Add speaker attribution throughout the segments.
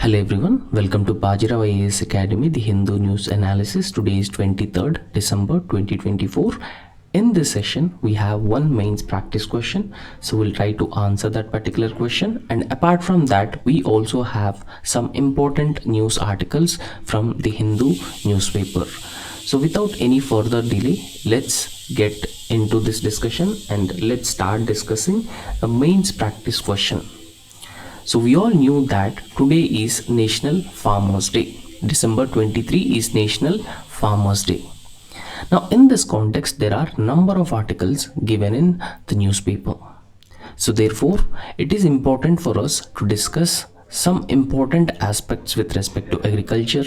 Speaker 1: Hello everyone, welcome to Bajirao IAS Academy, the Hindu news analysis. Today is 23rd December 2024. In this session, we have one mains practice question. So we'll try to answer that particular question. And apart from that, we also have some important news articles from the Hindu newspaper. So without any further delay, let's get into this discussion and let's start discussing a mains practice question. So we all knew that today is National Farmers Day. December 23 is National Farmers Day. Now in this context, there are number of articles given in the newspaper. So therefore, it is important for us to discuss some important aspects with respect to agriculture,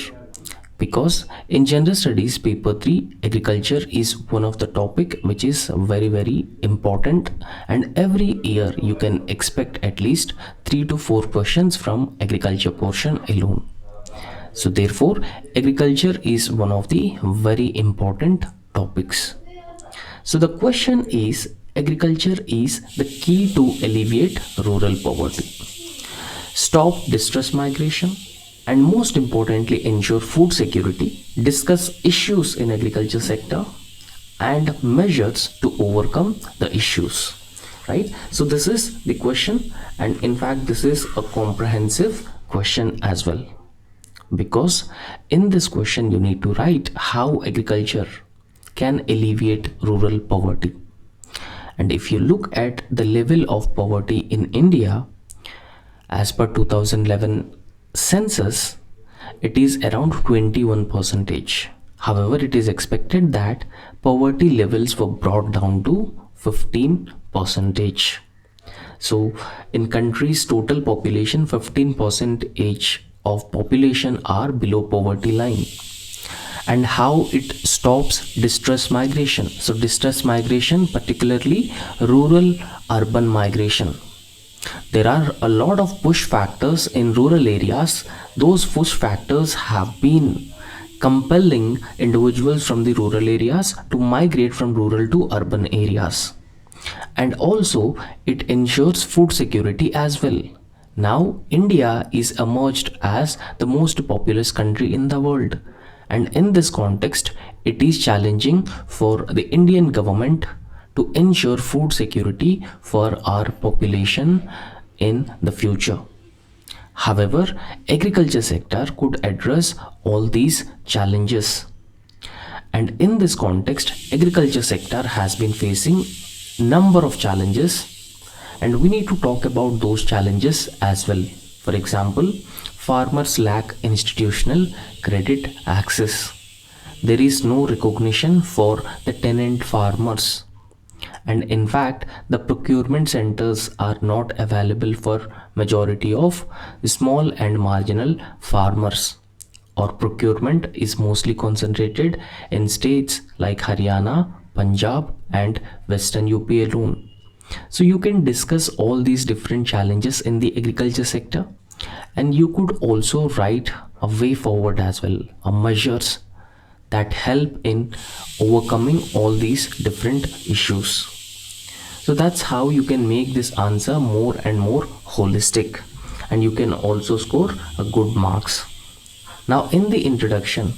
Speaker 1: because in general studies paper 3 agriculture is one of the topic which is very important, and every year you can expect at least 3 to 4 questions from agriculture portion alone. So therefore agriculture is one of the very important topics. So the question is, agriculture is the key to alleviate rural poverty, stop distress migration, and most importantly ensure food security, discuss issues in agriculture sector and measures to overcome the issues, right? So this is the question, and in fact this is a comprehensive question as well, because in this question you need to write how agriculture can alleviate rural poverty. And if you look at the level of poverty in India as per 2011 census, it is around 21%. However, it is expected that poverty levels were brought down to 15%. So in country's total population, 15% of population are below poverty line. And how it stops distress migration? So distress migration, particularly rural urban migration. There are a lot of push factors in rural areas. Those push factors have been compelling individuals from the rural areas to migrate from rural to urban areas. And also it ensures food security as well. Now India is emerged as the most populous country in the world. And in this context, it is challenging for the Indian government to ensure food security for our population in the future. However, agriculture sector could address all these challenges. And in this context, agriculture sector has been facing number of challenges, and we need to talk about those challenges as well. For example, farmers lack institutional credit access. There is no recognition for the tenant farmers. And in fact, the procurement centers are not available for majority of small and marginal farmers. Or procurement is mostly concentrated in states like Haryana, Punjab and Western UP alone. So you can discuss all these different challenges in the agriculture sector, and you could also write a way forward as well, measures that help in overcoming all these different issues. So that's how you can make this answer more and more holistic, and you can also score a good marks. Now in the introduction,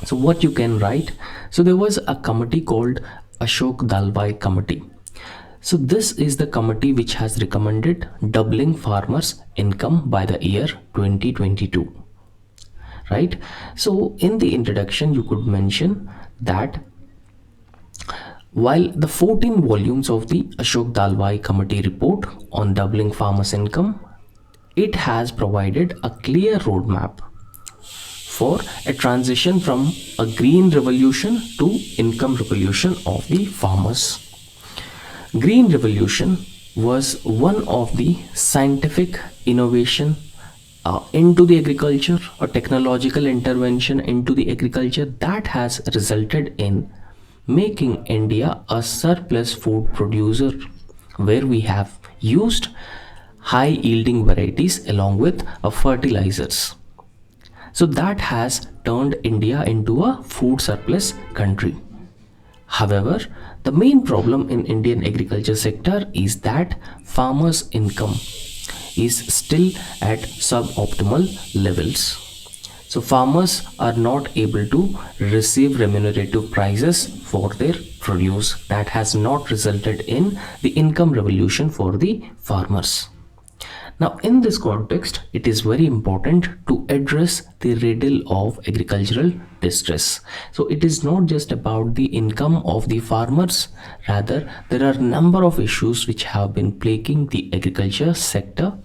Speaker 1: so what you can write, so there was a committee called Ashok Dalwai Committee. So this is the committee which has recommended doubling farmers' income by the year 2022. Right? So in the introduction, you could mention that while the 14 volumes of the Ashok Dalwai Committee report on doubling farmers' income, it has provided a clear roadmap for a transition from a green revolution to income revolution of the farmers. Green revolution was one of the scientific innovation into the agriculture, or technological intervention into the agriculture that has resulted in making India a surplus food producer, where we have used high yielding varieties along with fertilizers. So that has turned India into a food surplus country. However, the main problem in Indian agriculture sector is that farmers' income is still at suboptimal levels. So farmers are not able to receive remunerative prices for their produce. That has not resulted in the income revolution for the farmers. Now, in this context, it is very important to address the riddle of agricultural distress. So, it is not just about the income of the farmers, rather, there are a number of issues which have been plaguing the agriculture sector,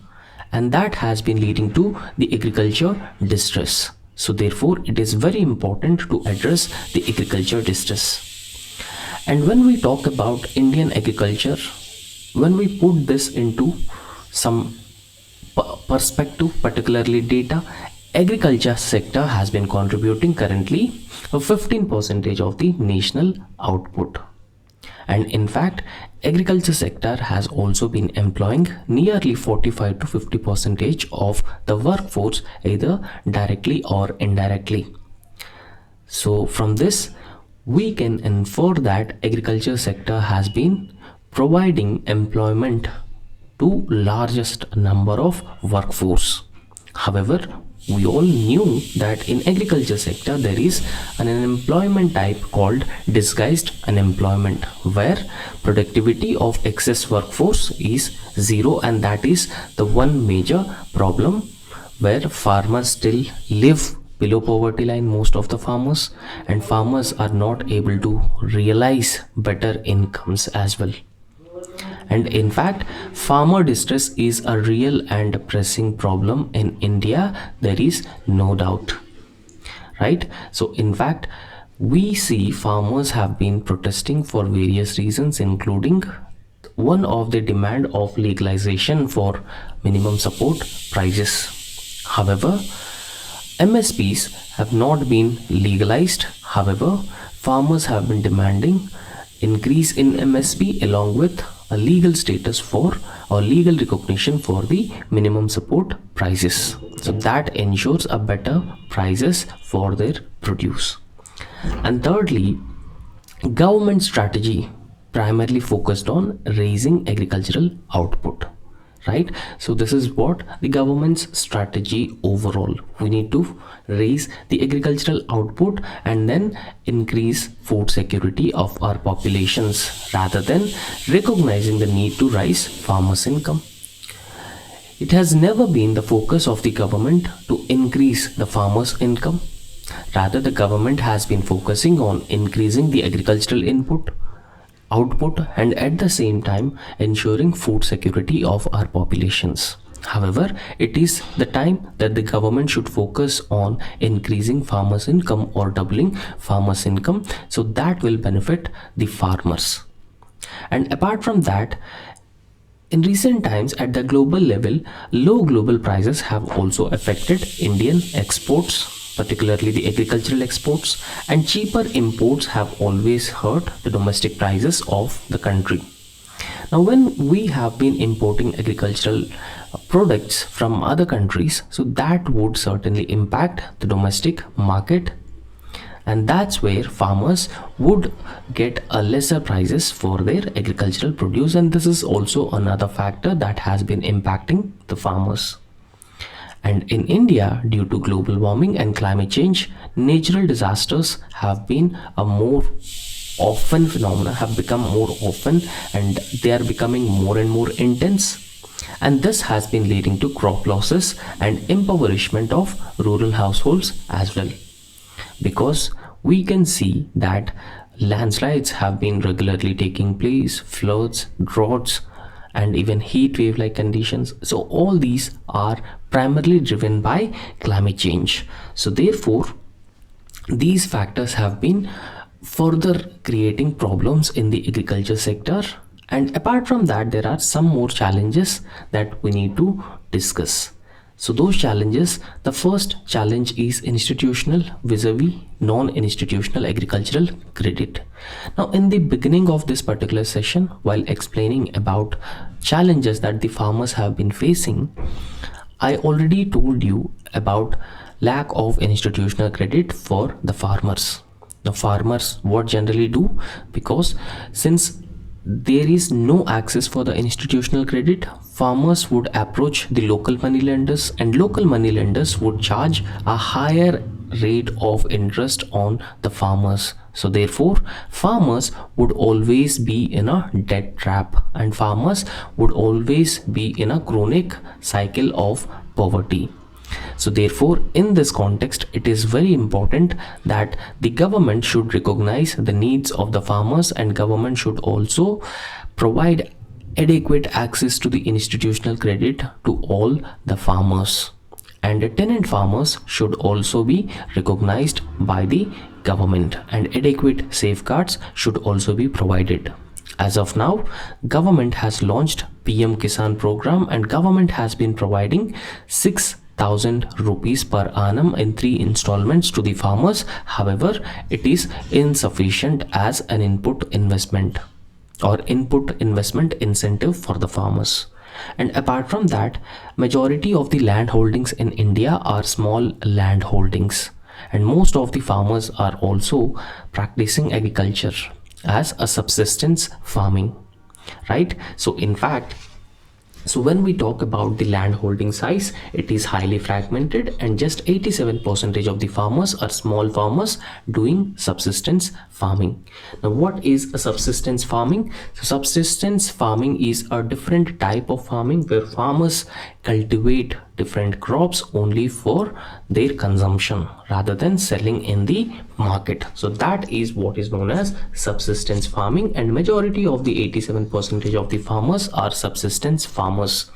Speaker 1: and that has been leading to the agriculture distress. So, therefore, it is very important to address the agriculture distress. And when we talk about Indian agriculture, when we put this into some perspective, particularly data, agriculture sector has been contributing currently 15% of the national output. And in fact, agriculture sector has also been employing nearly 45 to 50% of the workforce, either directly or indirectly. So from this, we can infer that agriculture sector has been providing employment to largest number of workforce. However, we all knew that in agriculture sector there is an unemployment type called disguised unemployment, where productivity of excess workforce is zero, and that is the one major problem where farmers still live below poverty line, most of the farmers, and farmers are not able to realize better incomes as well. And in fact, farmer distress is a real and pressing problem in India, there is no doubt, right? So in fact, we see farmers have been protesting for various reasons, including one of the demand of legalization for minimum support prices. However, MSPs have not been legalized. However, farmers have been demanding increase in MSP along with a legal status for or legal recognition for the minimum support prices. So that ensures a better prices for their produce. And thirdly, government strategy primarily focused on raising agricultural output, right? So this is what the government's strategy overall. We need to raise the agricultural output and then increase food security of our populations, rather than recognizing the need to rise farmers' income. It has never been the focus of the government to increase the farmers' income. Rather, the government has been focusing on increasing the agricultural output and at the same time ensuring food security of our populations. However, it is the time that the government should focus on increasing farmers' income or doubling farmers' income, so that will benefit the farmers. And apart from that, in recent times at the global level, low global prices have also affected Indian exports, particularly the agricultural exports, and cheaper imports have always hurt the domestic prices of the country. Now, when we have been importing agricultural products from other countries, so that would certainly impact the domestic market, and that's where farmers would get a lesser prices for their agricultural produce, and this is also another factor that has been impacting the farmers. And in India, due to global warming and climate change, natural disasters have been a more often phenomena, have become more often, and they are becoming more and more intense. And this has been leading to crop losses and impoverishment of rural households as well, because we can see that landslides have been regularly taking place, floods, droughts, and even heat wave like conditions. So all these are primarily driven by climate change. So therefore, these factors have been further creating problems in the agriculture sector. And apart from that, there are some more challenges that we need to discuss. So those challenges, the first challenge is institutional vis-a-vis non-institutional agricultural credit. Now, in the beginning of this particular session, while explaining about challenges that the farmers have been facing, I already told you about lack of institutional credit for the farmers. The farmers what generally do, because since there is no access for the institutional credit, farmers would approach the local money lenders, and local money lenders would charge a higher rate of interest on the farmers. So therefore, farmers would always be in a debt trap, and farmers would always be in a chronic cycle of poverty. So therefore, in this context, it is very important that the government should recognize the needs of the farmers, and government should also provide adequate access to the institutional credit to all the farmers. And the tenant farmers should also be recognized by the government, and adequate safeguards should also be provided. As of now, government has launched PM Kisan program, and government has been providing 6,000 rupees per annum in 3 installments to the farmers. However, it is insufficient as an input investment incentive for the farmers. And apart from that, majority of the land holdings in India are small land holdings, and most of the farmers are also practicing agriculture as a subsistence farming, right? So in fact, when we talk about the land holding size, it is highly fragmented, and just 87% of the farmers are small farmers doing subsistence farming. Now, what is a subsistence farming? So subsistence farming is a different type of farming where farmers cultivate different crops only for their consumption rather than selling in the market. So that is what is known as subsistence farming, and majority of the 87% of the farmers are subsistence farmers.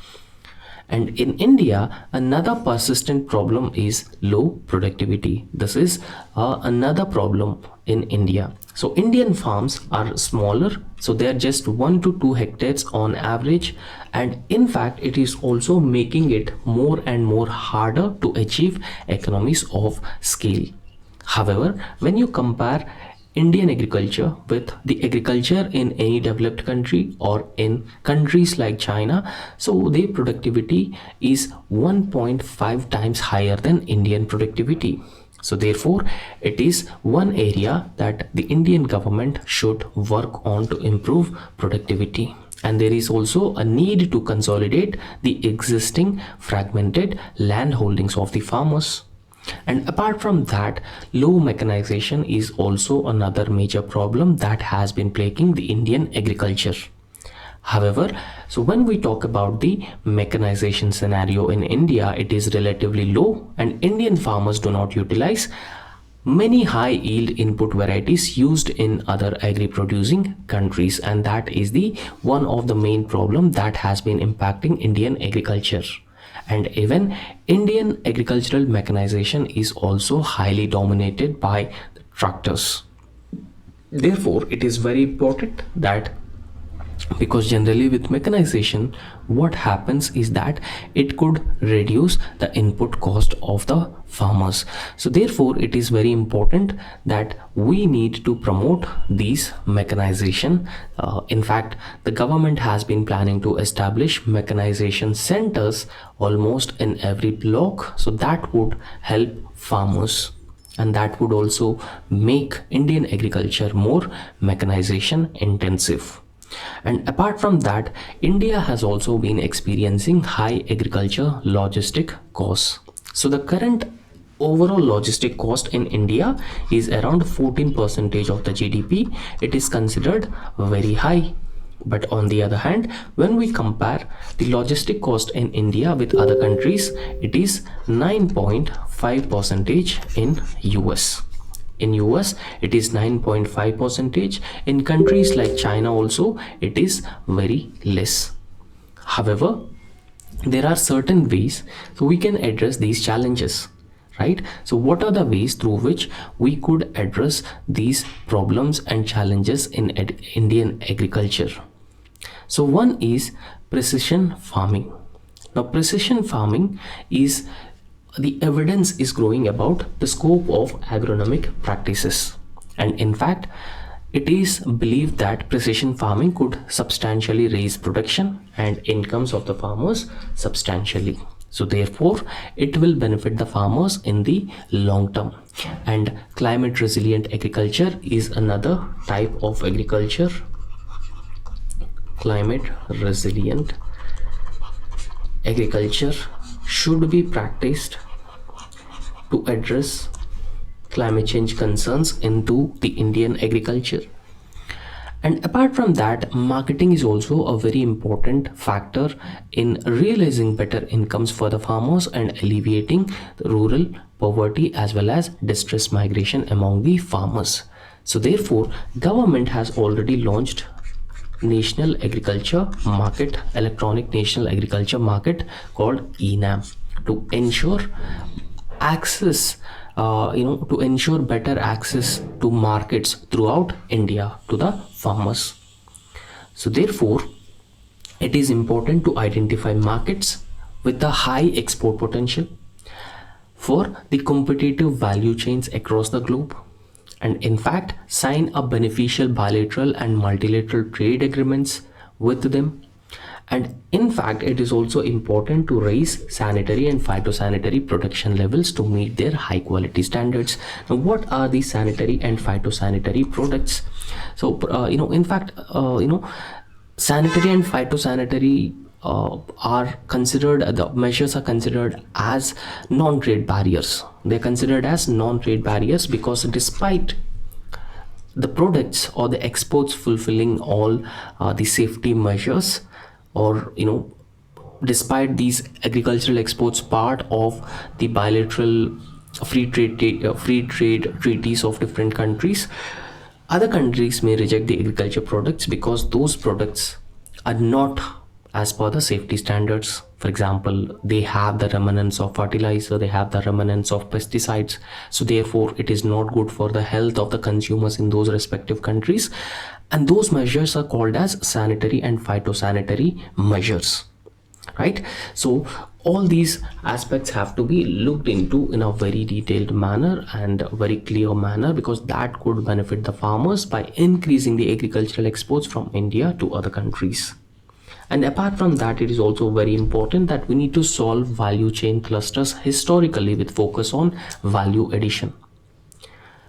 Speaker 1: And in India, another persistent problem is low productivity. This is another problem in India. So Indian farms are smaller, so they are just 1 to 2 hectares on average, and in fact it is also making it more and more harder to achieve economies of scale. However, when you compare Indian agriculture with the agriculture in any developed country or in countries like China, so their productivity is 1.5 times higher than Indian productivity. So therefore, it is one area that the Indian government should work on to improve productivity. And there is also a need to consolidate the existing fragmented land holdings of the farmers. And apart from that, low mechanization is also another major problem that has been plaguing the Indian agriculture. However, so when we talk about the mechanization scenario in India, it is relatively low, and Indian farmers do not utilize many high yield input varieties used in other agri-producing countries, and that is the one of the main problem that has been impacting Indian agriculture. And even Indian agricultural mechanization is also highly dominated by the tractors. Therefore, it is very important that, because generally with mechanization what happens is that it could reduce the input cost of the farmers. So therefore, it is very important that we need to promote these mechanization. In fact, the government has been planning to establish mechanization centers almost in every block, so that would help farmers, and that would also make Indian agriculture more mechanization intensive. And apart from that, India has also been experiencing high agriculture logistic costs. So the current overall logistic cost in India is around 14% of the GDP. It is considered very high. But on the other hand, when we compare the logistic cost in India with other countries, it is 9.5% in US. In US, it is 9.5%. In countries like China also, it is very less. However, there are certain ways so we can address these challenges, right? So what are the ways through which we could address these problems and challenges in Indian agriculture? So one is precision farming. Now, precision farming is the evidence is growing about the scope of agronomic practices, and in fact it is believed that precision farming could substantially raise production and incomes of the farmers substantially. So therefore, it will benefit the farmers in the long term. And climate resilient agriculture is another type of agriculture climate resilient agriculture should be practiced to address climate change concerns into the Indian agriculture. And apart from that, marketing is also a very important factor in realizing better incomes for the farmers and alleviating the rural poverty as well as distress migration among the farmers. So therefore, government has already launched National Agriculture Market, Electronic National Agriculture Market called ENAM to ensure access, to ensure better access to markets throughout India to the farmers. So therefore, it is important to identify markets with a high export potential for the competitive value chains across the globe, and in fact sign a beneficial bilateral and multilateral trade agreements with them. And in fact, it is also important to raise sanitary and phytosanitary protection levels to meet their high quality standards. Now, what are these sanitary and phytosanitary products? So, sanitary and phytosanitary are considered, the measures are considered as non-trade barriers. They're considered as non-trade barriers because despite the products or the exports fulfilling all the safety measures, or despite these agricultural exports part of the bilateral free trade treaties of different countries, other countries may reject the agriculture products because those products are not as per the safety standards. For example, they have the remnants of fertilizer, they have the remnants of pesticides, so therefore it is not good for the health of the consumers in those respective countries, and those measures are called as sanitary and phytosanitary measures, right? So all these aspects have to be looked into in a very detailed manner and very clear manner, because that could benefit the farmers by increasing the agricultural exports from India to other countries. And apart from that, it is also very important that we need to solve value chain clusters historically with focus on value addition,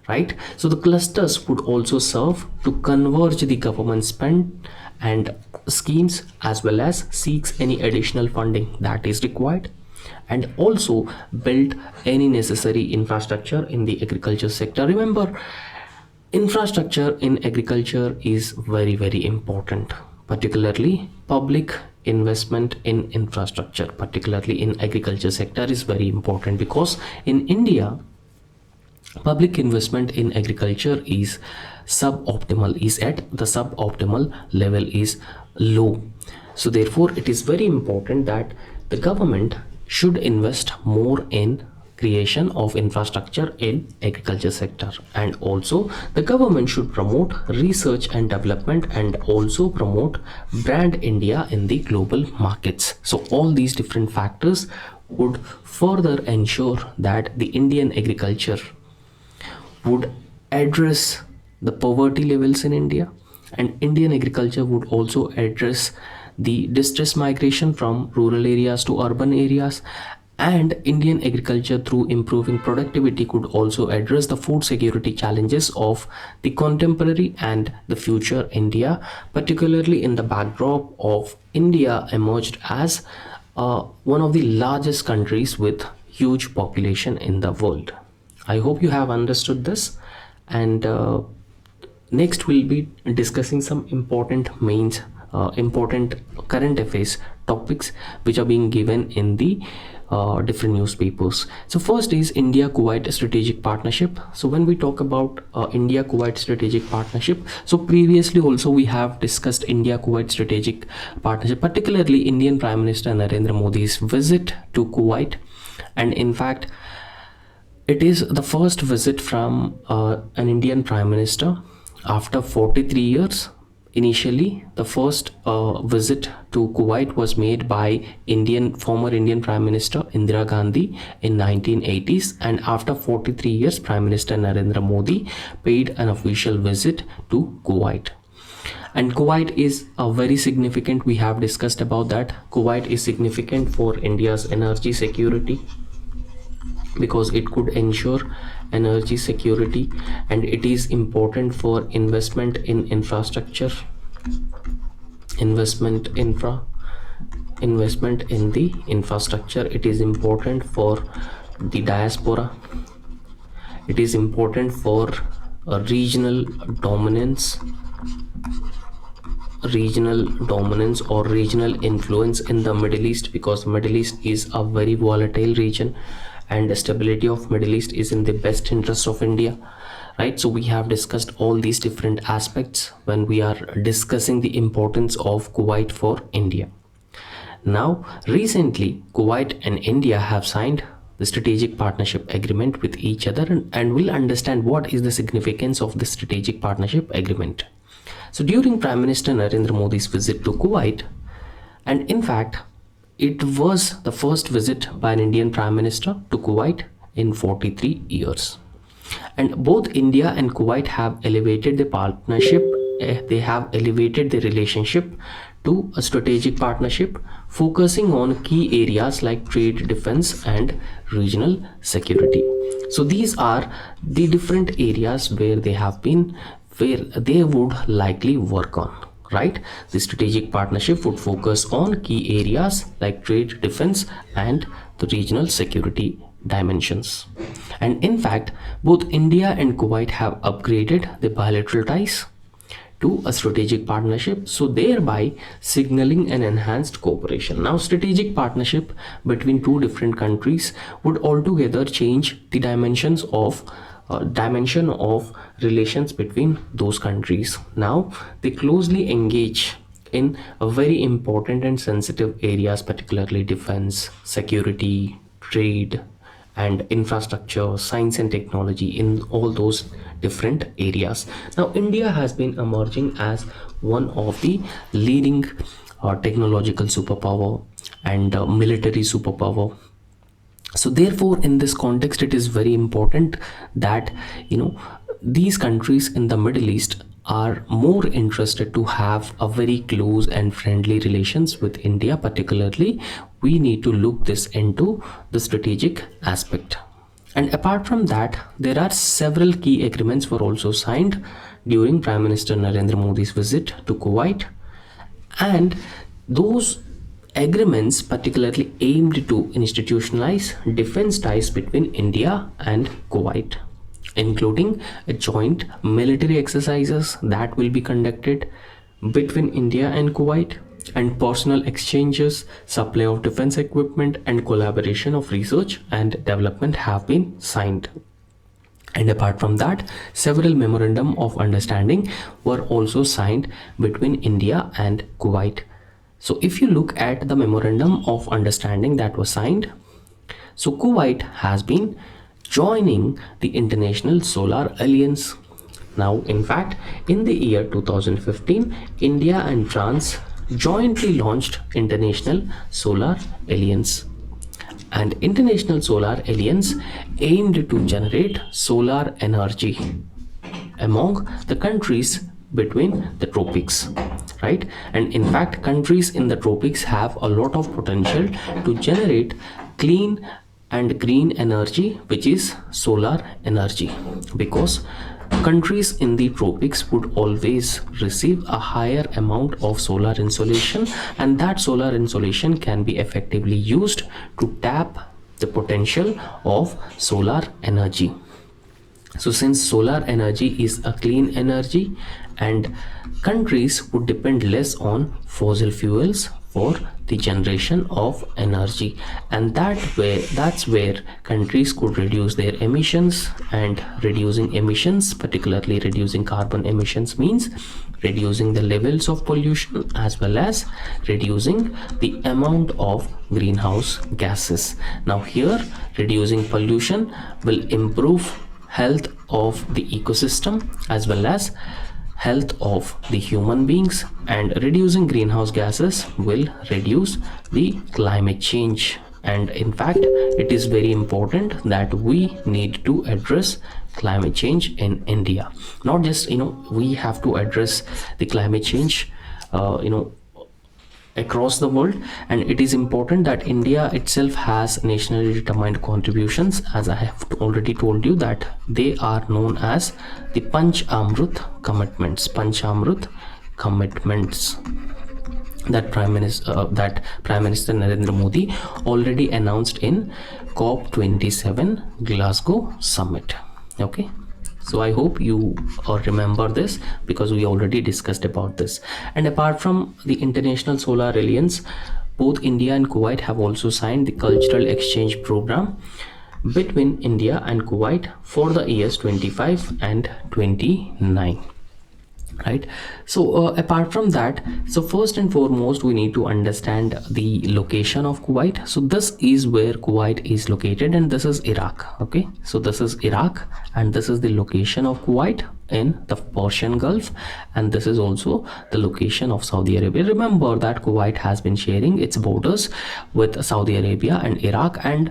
Speaker 1: right? So the clusters would also serve to converge the government spend and schemes as well as seeks any additional funding that is required, and also build any necessary infrastructure in the agriculture sector. Remember, infrastructure in agriculture is very important, particularly public investment in infrastructure, particularly in agriculture sector, is very important, because in India public investment in agriculture is suboptimal, is at the suboptimal level, is low. So therefore it is very important that the government should invest more in creation of infrastructure in agriculture sector, and also the government should promote research and development and also promote brand India in the global markets. So all these different factors would further ensure that the Indian agriculture would address the poverty levels in India, and Indian agriculture would also address the distress migration from rural areas to urban areas, and Indian agriculture through improving productivity could also address the food security challenges of the contemporary and the future India, particularly in the backdrop of India emerged as one of the largest countries with huge population in the world. I hope you have understood this, and next we'll be discussing some important current affairs topics which are being given in the different newspapers. So first is India Kuwait strategic partnership. So when we talk about India Kuwait strategic partnership, so previously also we have discussed India Kuwait strategic partnership, particularly Indian Prime Minister Narendra Modi's visit to Kuwait, and in fact it is the first visit from an Indian Prime Minister after 43 years. Initially, the first visit to Kuwait was made by former Indian Prime Minister Indira Gandhi in 1980s, and after 43 years, Prime Minister Narendra Modi paid an official visit to Kuwait. And Kuwait is a very significant, we have discussed about that. Kuwait is significant for India's energy security, because it could ensure energy security, and it is important for investment in infrastructure, investment in the infrastructure. It is important for the diaspora. It is important for a regional dominance or regional influence in the Middle East, because Middle East is a very volatile region and the stability of Middle East is in the best interest of India, right? So we have discussed all these different aspects when we are discussing the importance of Kuwait for India. Now, recently, Kuwait and India have signed the strategic partnership agreement with each other, and we'll understand what is the significance of the strategic partnership agreement. So during Prime Minister Narendra Modi's visit to Kuwait, and in fact, it was the first visit by an Indian Prime Minister to Kuwait in 43 years. And both India and Kuwait have elevated the partnership, they have elevated the relationship to a strategic partnership focusing on key areas like trade, defense, and regional security. So these are the different areas where they would likely work on, right? The strategic partnership would focus on key areas like trade, defense, and the regional security dimensions. And in fact, both India and Kuwait have upgraded the bilateral ties to a strategic partnership, so thereby signaling an enhanced cooperation. Now, strategic partnership between two different countries would altogether change the dimension of relations between those countries. Now, they closely engage in a very important and sensitive areas, particularly defense, security, trade, and infrastructure, science and technology, in all those different areas. Now, India has been emerging as one of the leading technological superpower and military superpower. So therefore, in this context, it is very important that these countries in the Middle East are more interested to have a very close and friendly relations with India. Particularly, we need to look this into the strategic aspect. And apart from that, there are several key agreements were also signed during Prime Minister Narendra Modi's visit to Kuwait, and those agreements particularly aimed to institutionalize defense ties between India and Kuwait, including a joint military exercises that will be conducted between India and Kuwait, and personal exchanges, supply of defense equipment, and collaboration of research and development have been signed. And apart from that, several memorandum of understanding were also signed between India and Kuwait. So if you look at the memorandum of understanding that was signed, so Kuwait has been joining the International Solar Alliance. Now, in fact, in the year 2015, India and France jointly launched International Solar Alliance. And International Solar Alliance aimed to generate solar energy among the countries between the tropics, right? And in fact, countries in the tropics have a lot of potential to generate clean and green energy, which is solar energy, because countries in the tropics would always receive a higher amount of solar insolation, and that solar insolation can be effectively used to tap the potential of solar energy. So since solar energy is a clean energy, and countries would depend less on fossil fuels for the generation of energy, and that's where countries could reduce their emissions. And reducing emissions, particularly reducing carbon emissions, means reducing the levels of pollution as well as reducing the amount of greenhouse gases. Now here, reducing pollution will improve health of the ecosystem as well as health of the human beings, and reducing greenhouse gases will reduce the climate change. And in fact, it is very important that we need to address climate change in India. Not just we have to address the climate change across the world, and it is important that India itself has nationally determined contributions, as I have already told you that they are known as the Panch Amrut commitments. that Prime Minister Narendra Modi already announced in COP27 Glasgow summit. Okay, so I hope you remember this, because we already discussed about this. And apart from the International Solar Alliance, both India and Kuwait have also signed the cultural exchange program between India and Kuwait for the years 25 and 29. Right. So apart from that, so first and foremost, we need to understand the location of Kuwait. So this is where Kuwait is located, and this is Iraq. Okay, so this is Iraq, and this is the location of Kuwait in the Persian Gulf, and this is also the location of Saudi Arabia. Remember that Kuwait has been sharing its borders with Saudi Arabia and Iraq, and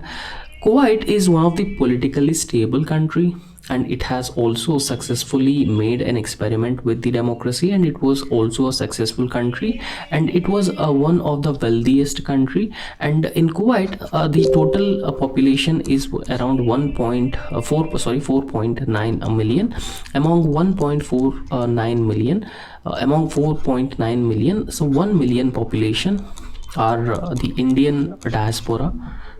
Speaker 1: Kuwait is one of the politically stable country, and it has also successfully made an experiment with the democracy, and it was also a successful country, and it was one of the wealthiest country. And in Kuwait, the total population is around 4.9 million. Among 1.49 million, among 4.9 million, so 1 million population are the Indian diaspora.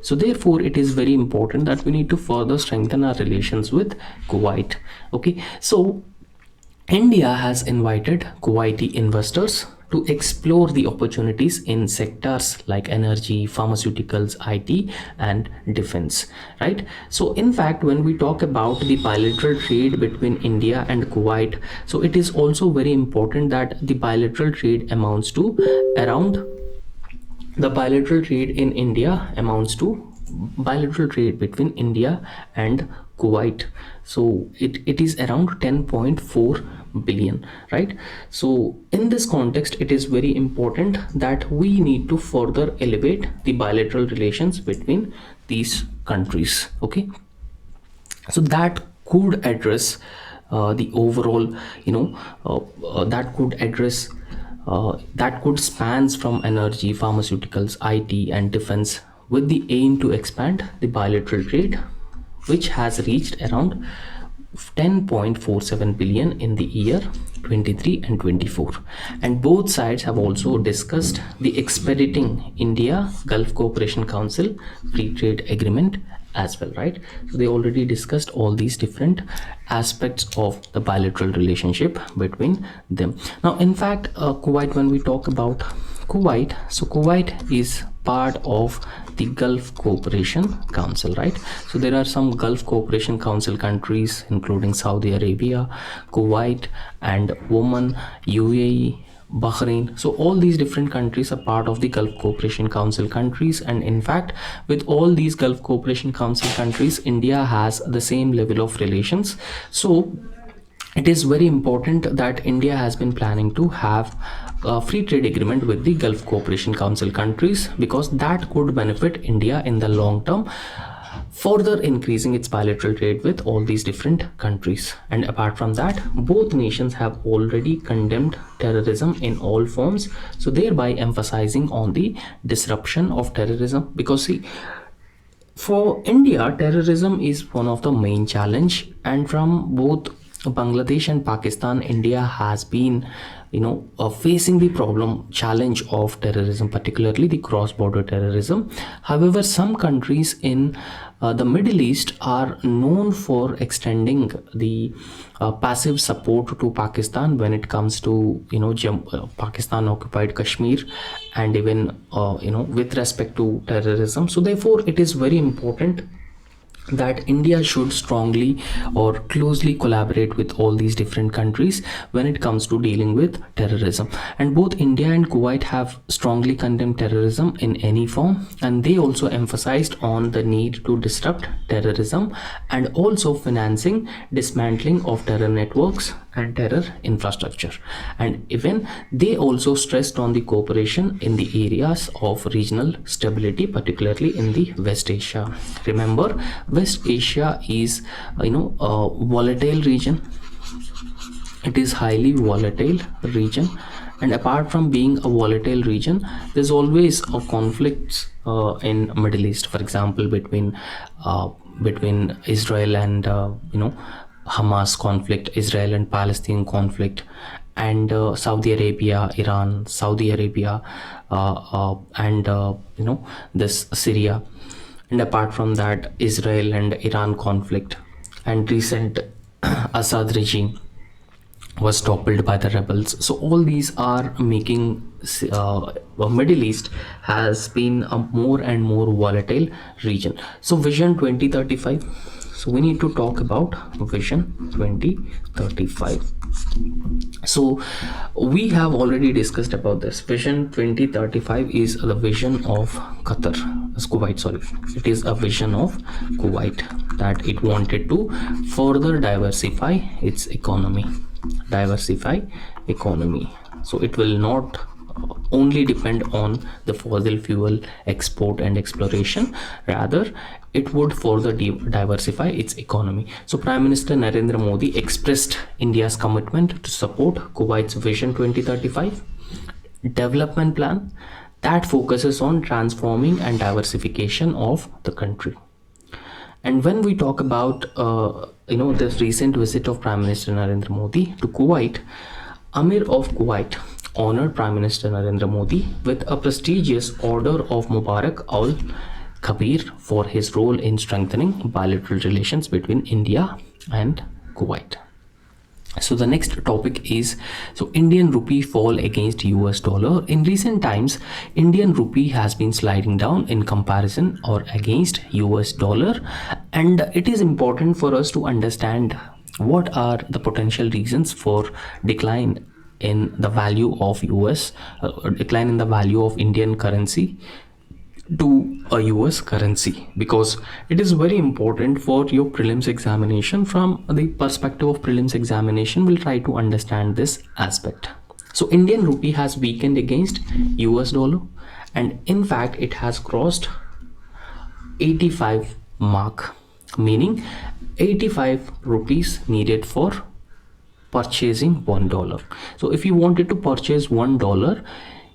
Speaker 1: So therefore, it is very important that we need to further strengthen our relations with Kuwait. Okay, so India has invited Kuwaiti investors to explore the opportunities in sectors like energy, pharmaceuticals, IT, and defense. Right. So in fact, when we talk about the bilateral trade between India and Kuwait, so it is also very important that the bilateral trade amounts to around the bilateral trade in India amounts to bilateral trade between India and Kuwait. So it is around 10.4 billion, right? So in this context, it is very important that we need to further elevate the bilateral relations between these countries. Okay, so that could address the overall, that could address that could spans from energy, pharmaceuticals, IT, and defense, with the aim to expand the bilateral trade, which has reached around 10.47 billion in the year 23 and 24. And both sides have also discussed the expediting India Gulf Cooperation Council free trade agreement as well, right? So they already discussed all these different aspects of the bilateral relationship between them. Now, in fact, Kuwait, when we talk about Kuwait, so Kuwait is part of the Gulf Cooperation Council, right? So there are some Gulf Cooperation Council countries, including Saudi Arabia, Kuwait, and Oman, UAE, Bahrain. So all these different countries are part of the Gulf Cooperation Council countries, and in fact, with all these Gulf Cooperation Council countries, India has the same level of relations. So it is very important that India has been planning to have a free trade agreement with the Gulf Cooperation Council countries, because that could benefit India in the long term, further increasing its bilateral trade with all these different countries. And apart from that, both nations have already condemned terrorism in all forms, so thereby emphasizing on the disruption of terrorism. Because see, for India, terrorism is one of the main challenge, and from both Bangladesh and Pakistan, India has been facing the challenge of terrorism, particularly the cross-border terrorism. However, some countries in the Middle East are known for extending the passive support to Pakistan when it comes to Pakistan occupied Kashmir, and even with respect to terrorism. So therefore, it is very important that India should strongly or closely collaborate with all these different countries when it comes to dealing with terrorism. And both India and Kuwait have strongly condemned terrorism in any form, and they also emphasized on the need to disrupt terrorism and also financing dismantling of terror networks and terror infrastructure. And even they also stressed on the cooperation in the areas of regional stability, particularly in the West Asia. Remember, West Asia is a volatile region. It is highly volatile region, and apart from being a volatile region, there's always a conflicts in Middle East, for example, between Israel and Hamas conflict, Israel and Palestine conflict, and Saudi Arabia, Iran, Saudi Arabia, and this Syria, and apart from that, Israel and Iran conflict, and recent Assad regime was toppled by the rebels. So all these are making Middle East has been a more and more volatile region. So Vision 2035. So we need to talk about Vision 2035. So we have already discussed about this. Vision 2035 is the vision of Kuwait, sorry. It is a vision of Kuwait that it wanted to further diversify its economy. So it will not only depend on the fossil fuel export and exploration, rather it would further diversify its economy. So Prime Minister Narendra Modi expressed India's commitment to support Kuwait's Vision 2035 development plan that focuses on transforming and diversification of the country. And when we talk about this recent visit of Prime Minister Narendra Modi to Kuwait, Amir of Kuwait honored Prime Minister Narendra Modi with a prestigious Order of Mubarak al-Kabir for his role in strengthening bilateral relations between India and Kuwait. So the next topic is, so Indian rupee fall against US dollar. In recent times, Indian rupee has been sliding down in comparison or against US dollar, and it is important for us to understand what are the potential reasons for decline in the value of decline in the value of Indian currency to a US currency, because it is very important for your prelims examination. From the perspective of prelims examination, we'll try to understand this aspect. So Indian rupee has weakened against US dollar, and in fact it has crossed 85 mark, meaning 85 rupees needed for purchasing $1. So if you wanted to purchase $1,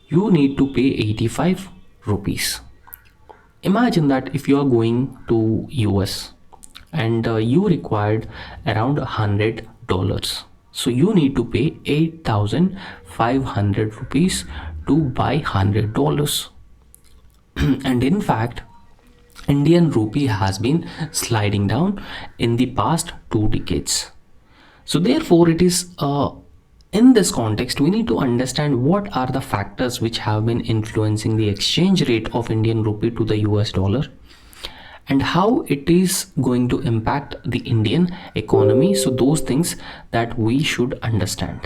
Speaker 1: you need to pay 85 rupees. Imagine that if you are going to US and you required around $100, so you need to pay 8,500 rupees to buy $100. And in fact, Indian rupee has been sliding down in the past 2 decades. So therefore it is in this context, we need to understand what are the factors which have been influencing the exchange rate of Indian rupee to the US dollar, and how it is going to impact the Indian economy. So those things that we should understand.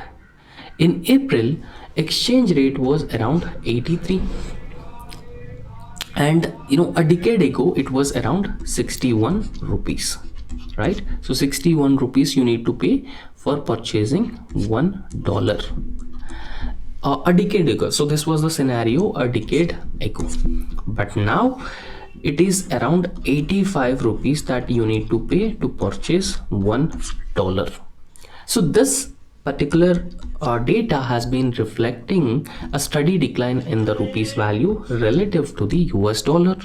Speaker 1: In April, exchange rate was around 83, and a decade ago it was around 61 rupees, right? So 61 rupees you need to pay for purchasing $1 a decade ago. So this was the scenario a decade ago, but now it is around 85 rupees that you need to pay to purchase $1. So this particular data has been reflecting a steady decline in the rupee's value relative to the US dollar.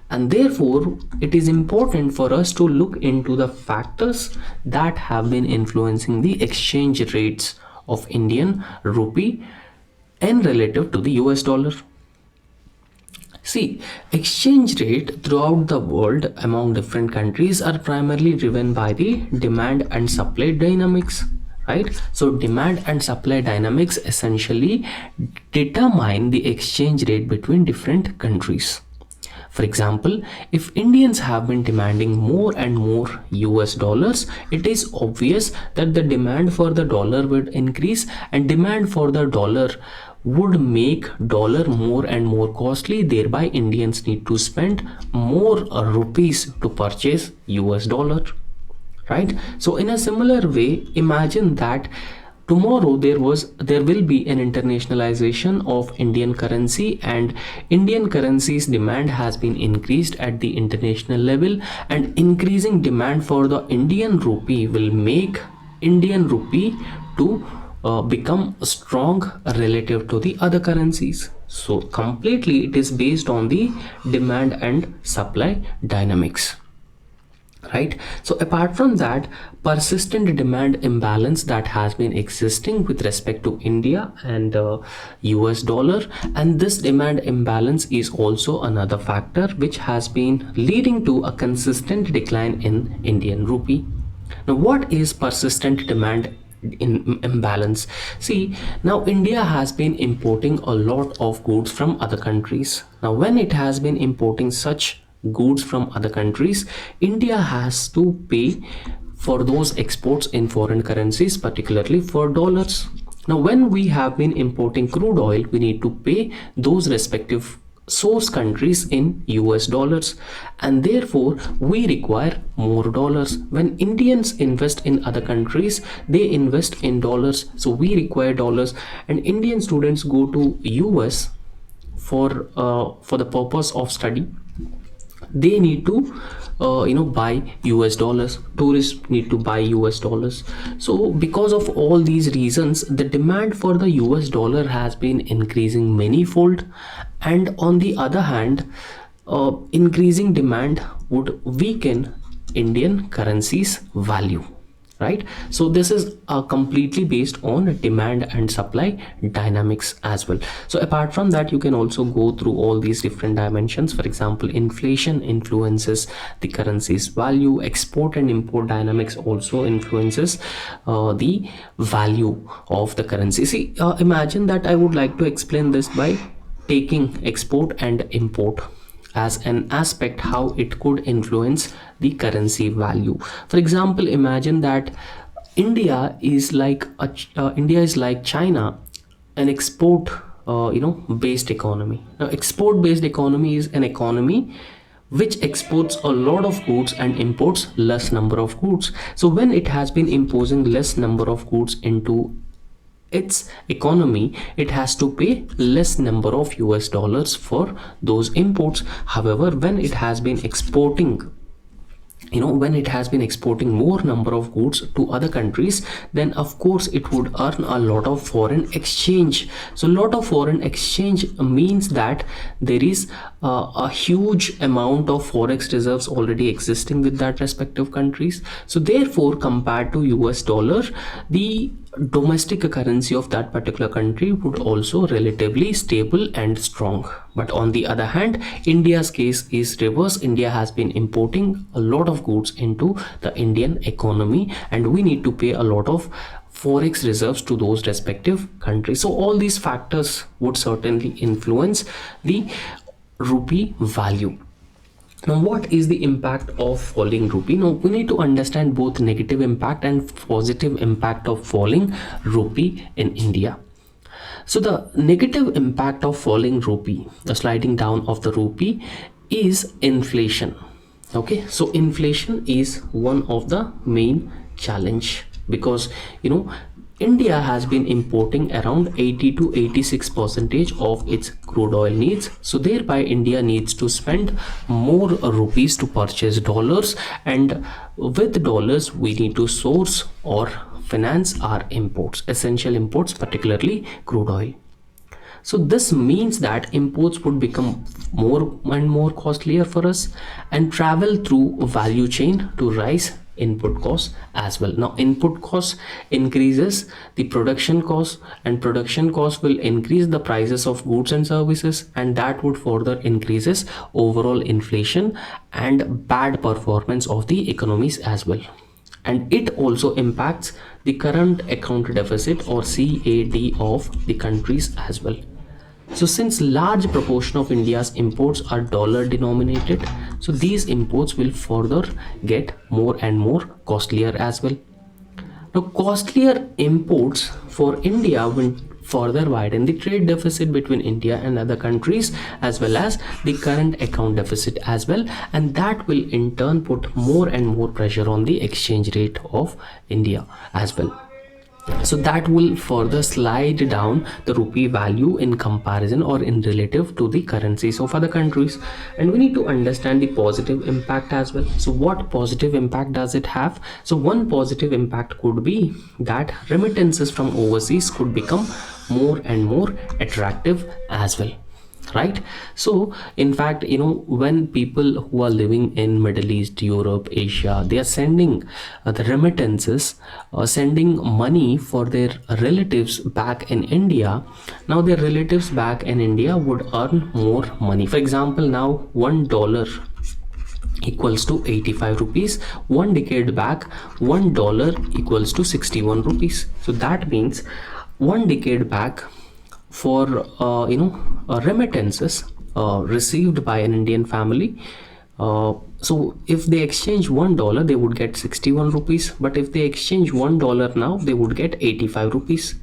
Speaker 1: And therefore it is important for us to look into the factors that have been influencing the exchange rates of Indian rupee and relative to the US dollar. See, exchange rate throughout the world among different countries are primarily driven by the demand and supply dynamics, right? So demand and supply dynamics essentially determine the exchange rate between different countries. For example, if Indians have been demanding more and more US dollars, it is obvious that the demand for the dollar would increase, and demand for the dollar would make dollar more and more costly. Thereby, Indians need to spend more rupees to purchase US dollar, right? So in a similar way, imagine that tomorrow there will be an internationalization of Indian currency, and Indian currency's demand has been increased at the international level, and increasing demand for the Indian rupee will make Indian rupee to become strong relative to the other currencies. So completely it is based on the demand and supply dynamics. right? So apart from that, persistent demand imbalance that has been existing with respect to India and US dollar, and this demand imbalance is also another factor which has been leading to a consistent decline in Indian rupee. Now, what is persistent demand imbalance? See, now India has been importing a lot of goods from other countries. Now, when it has been importing such goods from other countries, India has to pay for those exports in foreign currencies, particularly for dollars. Now, when we have been importing crude oil, we need to pay those respective source countries in US dollars, and therefore we require more dollars. When Indians invest in other countries, they invest in dollars, so we require dollars. And Indian students go to US for the purpose of study. They need to buy US dollars. Tourists need to buy US dollars. So because of all these reasons, the demand for the US dollar has been increasing manifold, and on the other hand, increasing demand would weaken Indian currency's value, right? So this is completely based on demand and supply dynamics as well. So apart from that, you can also go through all these different dimensions. For example, inflation influences the currency's value. Export and import dynamics also influences the value of the currency. See, imagine that I would like to explain this by taking export and import as an aspect, how it could influence the currency value. For example, imagine that India is like China, an export based economy. Now, export based economy is an economy which exports a lot of goods and imports less number of goods. So when it has been imposing less number of goods into its economy, it has to pay less number of US dollars for those imports. However, when it has been exporting more number of goods to other countries, then of course it would earn a lot of foreign exchange. So a lot of foreign exchange means that there is a huge amount of forex reserves already existing with that respective countries. So therefore, compared to US dollar, the domestic currency of that particular country would also relatively stable and strong. But on the other hand, India's case is reverse. India has been importing a lot of goods into the Indian economy, and we need to pay a lot of forex reserves to those respective countries. So all these factors would certainly influence the rupee value. Now, what is the impact of falling rupee? Now, we need to understand both negative impact and positive impact of falling rupee in India. So the negative impact of falling rupee, the sliding down of the rupee, is inflation. Okay, so inflation is one of the main challenge, because India has been importing around 80 to 86% of its crude oil needs. So thereby India needs to spend more rupees to purchase dollars, and with dollars we need to source or finance our imports, essential imports, particularly crude oil. So this means that imports would become more and more costlier for us, and travel through value chain to rise input costs as well. Now, input costs increases the production costs, and production costs will increase the prices of goods and services, and that would further increases overall inflation and bad performance of the economies as well. And it also impacts the current account deficit, or CAD, of the countries as well. So since large proportion of India's imports are dollar denominated, so these imports will further get more and more costlier as well. Now, costlier imports for India will further widen the trade deficit between India and other countries, as well as the current account deficit as well, and that will in turn put more and more pressure on the exchange rate of India as well. So that will further slide down the rupee value in comparison or in relative to the currencies of other countries. And we need to understand the positive impact as well. So what positive impact does it have? So one positive impact could be that remittances from overseas could become more and more attractive as well. right? So in fact, when people who are living in Middle East, Europe, Asia, they are sending the remittances, sending money for their relatives back in India. Now their relatives back in India would earn more money. For example, now $1 equals to 85 rupees. One decade back, $1 equals to 61 rupees. So that means one decade back, for remittances received by an Indian family, so if they exchange $1, they would get 61 rupees, but if they exchange $1 now, they would get 85 rupees.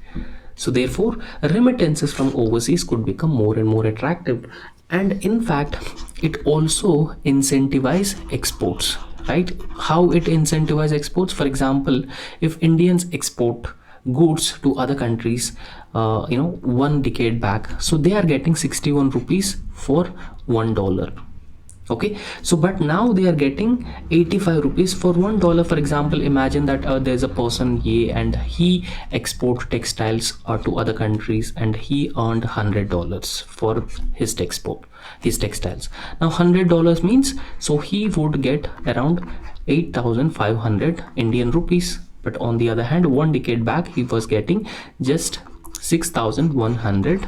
Speaker 1: So therefore, remittances from overseas could become more and more attractive, and in fact it also incentivize exports, right? How it incentivize exports? For example, if Indians export goods to other countries, one decade back, so they are getting 61 rupees for $1. Okay, so but now they are getting 85 rupees for $1. For example, imagine that there's a person A and he export textiles to other countries, and he earned $100 for his textiles. Now $100 means, so he would get around 8,500 Indian rupees. But on the other hand, one decade back, he was getting just 6,100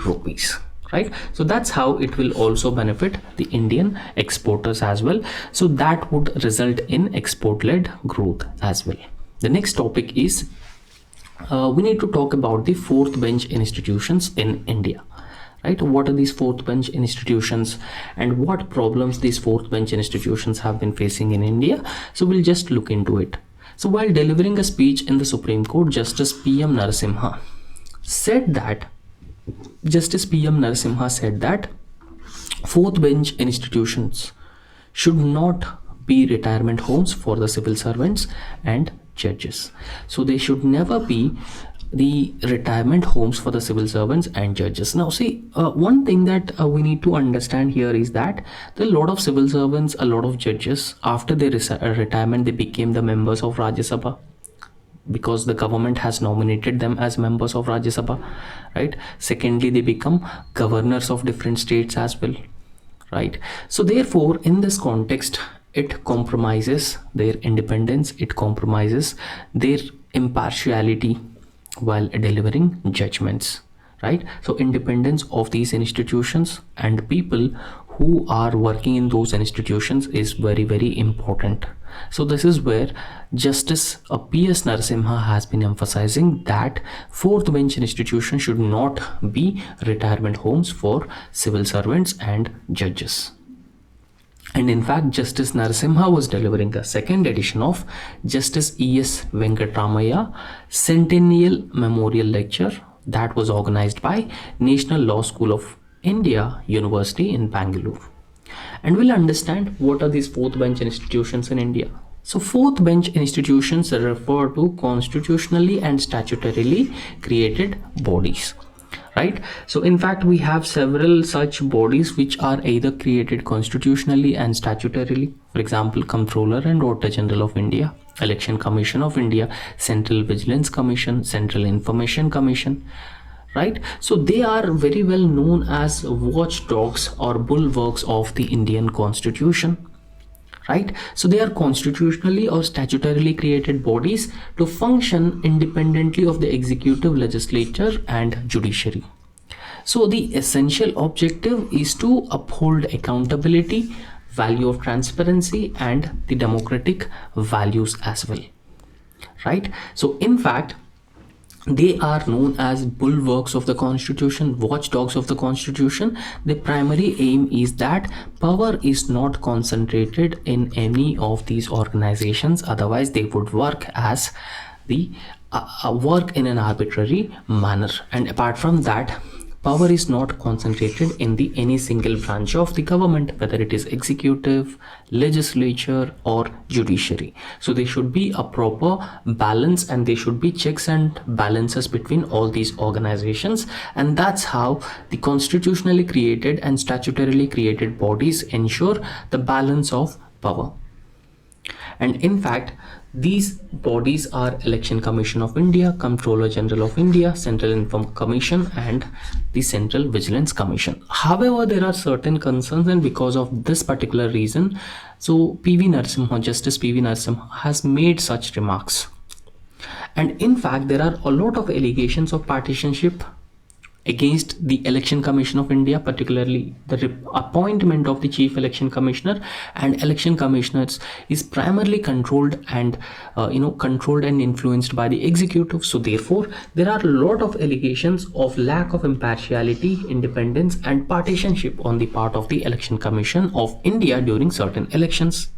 Speaker 1: rupees, right? So that's how it will also benefit the Indian exporters as well. So that would result in export-led growth as well. The next topic is we need to talk about the fourth bench institutions in India. Right? What are these fourth bench institutions and what problems these fourth bench institutions have been facing in India? So we'll just look into it. So while delivering a speech in the Supreme Court, Justice PM Narasimha said that fourth bench institutions should not be retirement homes for the civil servants and judges. So they should never be the retirement homes for the civil servants and judges. Now see, one thing that we need to understand here is that there are a lot of civil servants, a lot of judges, after their retirement, they became the members of Rajya Sabha, because the government has nominated them as members of Rajya Sabha, right? Secondly, they become governors of different states as well, right? So therefore, in this context, it compromises their independence, it compromises their impartiality while delivering judgments, right? So independence of these institutions and people who are working in those institutions is very, very important. So this is where Justice PS Narasimha has been emphasizing that fourth bench institution should not be retirement homes for civil servants and judges. And in fact, Justice Narasimha was delivering the second edition of Justice E.S. Venkatramaya Centennial Memorial Lecture that was organized by National Law School of India University in Bangalore. And we'll understand what are these fourth bench institutions in India. So fourth bench institutions refer to constitutionally and statutorily created bodies, right? So in fact, we have several such bodies which are either created constitutionally and statutorily. For example, Comptroller and Auditor General of India, Election Commission of India, Central Vigilance Commission, Central Information Commission, right? So they are very well known as watchdogs or bulwarks of the Indian Constitution, right? So they are constitutionally or statutorily created bodies to function independently of the executive, legislature and judiciary. So the essential objective is to uphold accountability, value of transparency and the democratic values as well, right? So in fact, they are known as bulwarks of the Constitution, watchdogs of the Constitution. The primary aim is that power is not concentrated in any of these organizations, otherwise they would work as the work in an arbitrary manner. And apart from that, power is not concentrated in any single branch of the government, whether it is executive, legislature or judiciary. So there should be a proper balance and there should be checks and balances between all these organizations, and that's how the constitutionally created and statutorily created bodies ensure the balance of power. And in fact, these bodies are Election Commission of India, Comptroller General of India, Central Inform Commission, and the Central Vigilance Commission. However, there are certain concerns, and because of this particular reason, so Justice PV Narasimha has made such remarks. And in fact, there are a lot of allegations of partisanship against the Election Commission of India, particularly the appointment of the Chief Election Commissioner. And election commissioners is primarily controlled and controlled and influenced by the executive. So therefore, there are a lot of allegations of lack of impartiality, independence, and partisanship on the part of the Election Commission of India during certain elections.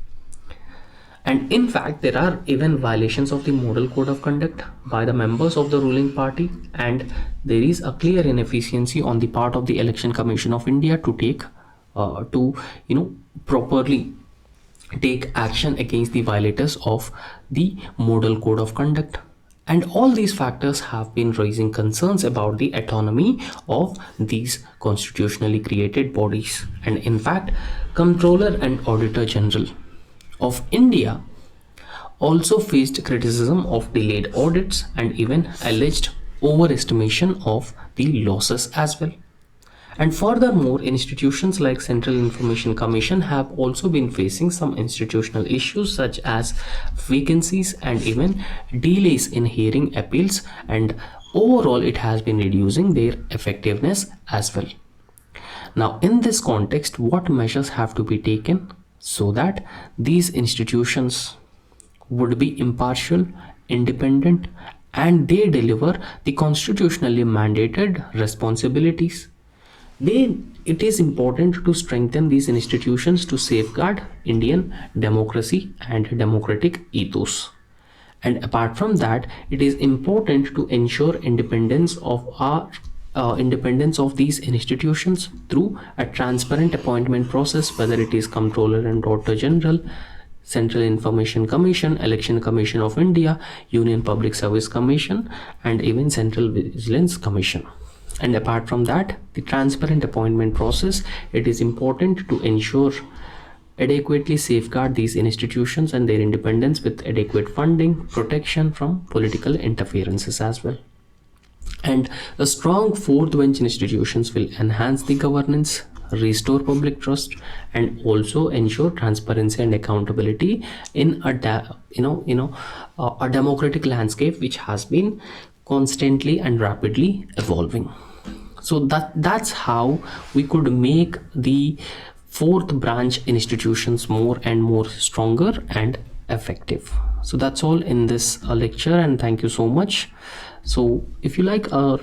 Speaker 1: And in fact, there are even violations of the model code of conduct by the members of the ruling party, and there is a clear inefficiency on the part of the Election Commission of India to properly take action against the violators of the model code of conduct. And all these factors have been raising concerns about the autonomy of these constitutionally created bodies. And in fact, Comptroller and Auditor General of India also faced criticism of delayed audits and even alleged overestimation of the losses as well. And furthermore, institutions like Central Information Commission have also been facing some institutional issues such as vacancies and even delays in hearing appeals, and overall it has been reducing their effectiveness as well. Now, in this context, what measures have to be taken so that these institutions would be impartial, independent, and they deliver the constitutionally mandated responsibilities? It is important to strengthen these institutions to safeguard Indian democracy and democratic ethos. And apart from that, it is important to ensure independence of these institutions through a transparent appointment process, whether it is Comptroller and Auditor General, Central Information Commission, Election Commission of India, Union Public Service Commission, and even Central Vigilance Commission. And apart from that, the transparent appointment process, it is important to ensure adequately safeguard these institutions and their independence with adequate funding, protection from political interferences as well. And a strong fourth bench institutions will enhance the governance, restore public trust, and also ensure transparency and accountability in a democratic landscape which has been constantly and rapidly evolving. So that's how we could make the fourth branch institutions more and more stronger and effective. So that's all in this lecture, and thank you so much. So if you like our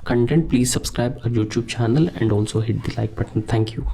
Speaker 1: content, please subscribe our YouTube channel and also hit the like button. Thank you.